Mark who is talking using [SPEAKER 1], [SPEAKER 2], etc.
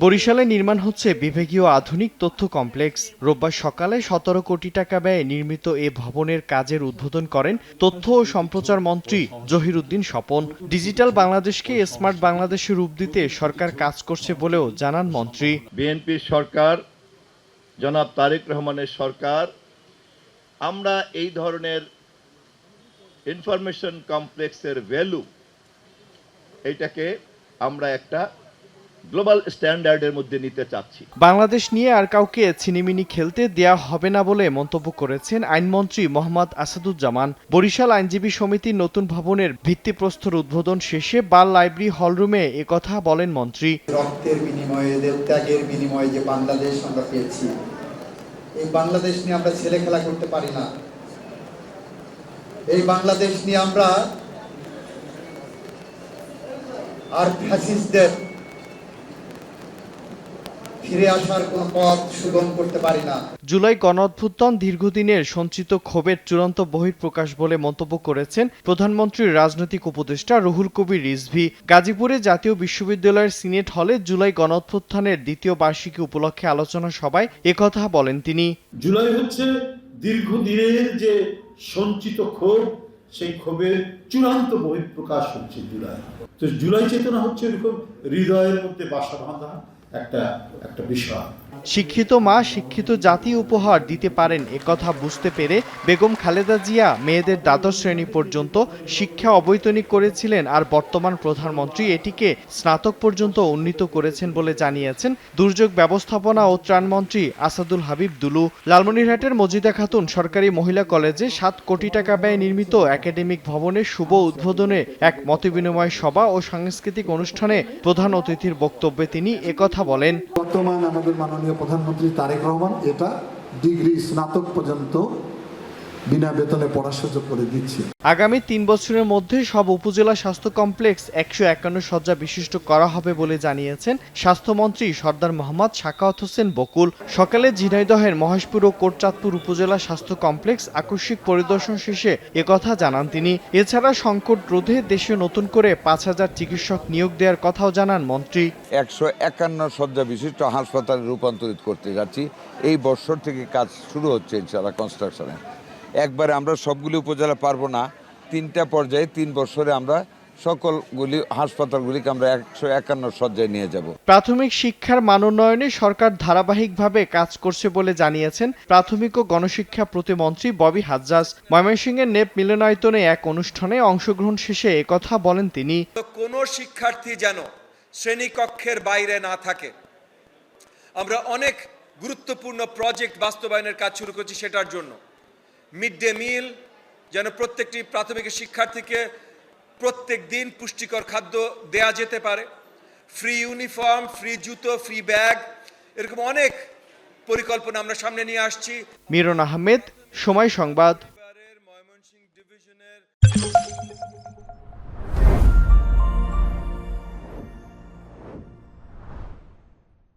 [SPEAKER 1] বরিশালে নির্মাণ হচ্ছে বিভাগীয় আধুনিক তথ্য কমপ্লেক্স। রোববার সকালে ১৭ কোটি টাকা ব্যয়ে নির্মিত এ ভবনের কাজের উদ্বোধন করেন তথ্য ও সম্প্রচার মন্ত্রী জহিরুদ্দিন স্বপন। ডিজিটাল বাংলাদেশকে স্মার্ট বাংলাদেশে রূপ দিতে সরকার কাজ করছে বলেও জানান মন্ত্রী।
[SPEAKER 2] বিএনপির সরকার, জনাব তারেক রহমানের সরকার, আমরা এই ধরনের ইনফরমেশন কমপ্লেক্সের ভ্যালু এইটাকে আমরা একটা গ্লোবাল স্ট্যান্ডার্ডের মধ্যে নিতে চাচ্ছি।
[SPEAKER 1] বাংলাদেশ নিয়ে আর কাউকে ছিনিমিনি খেলতে দেয়া হবে না বলে মন্তব্য করেছেন আইনমন্ত্রী মোহাম্মদ আসাদুজ্জামান। বরিশাল আইনজীবী সমিতির নতুন ভবনের ভিত্তিপ্রস্তর উদ্বোধন শেষে বাল লাইব্রেরি হলরুমে একথা বলেন মন্ত্রী।
[SPEAKER 3] রক্তের বিনিময়ে, ত্যাগের বিনিময়ে যে বাংলাদেশ আমরা পেয়েছি, এই বাংলাদেশ নিয়ে আমরা ছেলে খেলা করতে পারি না। এই বাংলাদেশ নিয়ে আমরা আর ফ্যাসিস্টদের ফিরে আসার কোন পথ সুগম করতে পারি না।
[SPEAKER 1] জুলাই গণঅভ্যুত্থান দীর্ঘদিনের সঞ্চিত ক্ষোভের চূড়ান্ত বহিঃপ্রকাশ বলে মন্তব্য করেছেন প্রধানমন্ত্রীর রাজনৈতিক উপদেষ্টা রুহুল কবির রিজভী। গাজীপুরে জাতীয় বিশ্ববিদ্যালয়ের সিনেট হলে জুলাই গণঅভ্যুত্থানের দ্বিতীয় বার্ষিকী উপলক্ষে আলোচনা সভায় একথা বলেন তিনি।
[SPEAKER 4] জুলাই হচ্ছে দীর্ঘদিনের যে সঞ্চিত ক্ষোভ, সেই ক্ষোভের চূড়ান্ত বহিঃপ্রকাশ হচ্ছে জুলাই। তো জুলাই চেতনা হচ্ছে এরকম হৃদয়ের মধ্যে বাসা বাঁধা একটা বিষয়।
[SPEAKER 1] শিক্ষিত মা শিক্ষিত জাতি উপহার দিতে পারেন একথা বুঝতে পেরে বেগম খালেদা জিয়া মেয়েদের দ্বাদশ শ্রেণী পর্যন্ত শিক্ষা অবৈতনিক করেছিলেন, আর বর্তমান প্রধানমন্ত্রী এটিকে স্নাতক পর্যন্ত উন্নীত করেছেন বলে জানিয়েছেন দুর্যোগ ব্যবস্থাপনা ও ত্রাণমন্ত্রী আসাদুল হাবিব দুলু। লালমনিরহাটের মজিদা খাতুন সরকারি মহিলা কলেজে ৭ কোটি টাকা ব্যয়ে নির্মিত একাডেমিক ভবনের শুভ উদ্বোধনে এক মতবিনিময় সভা ও সাংস্কৃতিক অনুষ্ঠানে প্রধান অতিথির বক্তব্যে তিনি একথা বলেন।
[SPEAKER 5] বর্তমান আমাদের মাননীয় প্রধানমন্ত্রী তারেক রহমান এটা ডিগ্রি স্নাতক পর্যন্ত বিনা বেতনে পড়ার সুযোগ করে দিচ্ছে।
[SPEAKER 1] আগামী ৩ বছরের মধ্যে সব উপজেলা স্বাস্থ্য কমপ্লেক্স ১৫১ শয্যা বিশিষ্ট করা হবে বলে জানিয়েছেন স্বাস্থ্যমন্ত্রী সরদার মোহাম্মদ সাখাওয়াত হোসেন বকুল। সকালে ঝিনাইদহের মহেশপুর ও কোটচাঁদপুর উপজেলা স্বাস্থ্য কমপ্লেক্স আকস্মিক পরিদর্শন শেষে একথা জানান তিনি। এছাড়া সংকট রোধে দেশে নতুন করে ৫,০০০ চিকিৎসক নিয়োগ দেওয়ার কথাও জানান মন্ত্রী।
[SPEAKER 6] ১৫১ শয্যা বিশিষ্ট হাসপাতালে রূপান্তরিত করতে যাচ্ছি। এই বছর থেকে কাজ শুরু হচ্ছে ইনশাআল্লাহ কনস্ট্রাকশনে। একবারে আমরা সবগুলি উপজেলা পারবো না, ৩টা পর্যায়ে ৩ বছরে আমরা সকলগুলি হাসপাতালগুলিকে আমরা ১৫১ শয্যায় নিয়ে যাব।
[SPEAKER 1] প্রাথমিক শিক্ষার মান উন্নয়নে সরকার ধারাবাহিকভাবে কাজ করছে বলে জানিয়েছেন প্রাথমিক ও গণশিক্ষা প্রতিমন্ত্রী ববি হাজ্জাজ। ময়মনসিংহের নেপ মিলনায়তনে এক অনুষ্ঠানে অংশগ্রহণ শেষে একথা বলেন তিনি।
[SPEAKER 7] কোনো শিক্ষার্থী যেন শ্রেণীকক্ষের বাইরে না থাকে। আমরা অনেক গুরুত্বপূর্ণ প্রজেক্ট বাস্তবায়নের কাজ শুরু করছি সেটার জন্য। মিড ডে মিল যেন প্রত্যেকটি প্রাথমিক শিক্ষার্থীকে প্রত্যেক দিন পুষ্টিকর খাদ্য দেয়া যেতে পারে। ফ্রি ইউনিফর্ম, ফ্রি জুতো, ফ্রি ব্যাগ, এরকম অনেক পরিকল্পনা আমরা সামনে নিয়ে আসছি।
[SPEAKER 1] মিরন আহমেদ, সময় সংবাদ।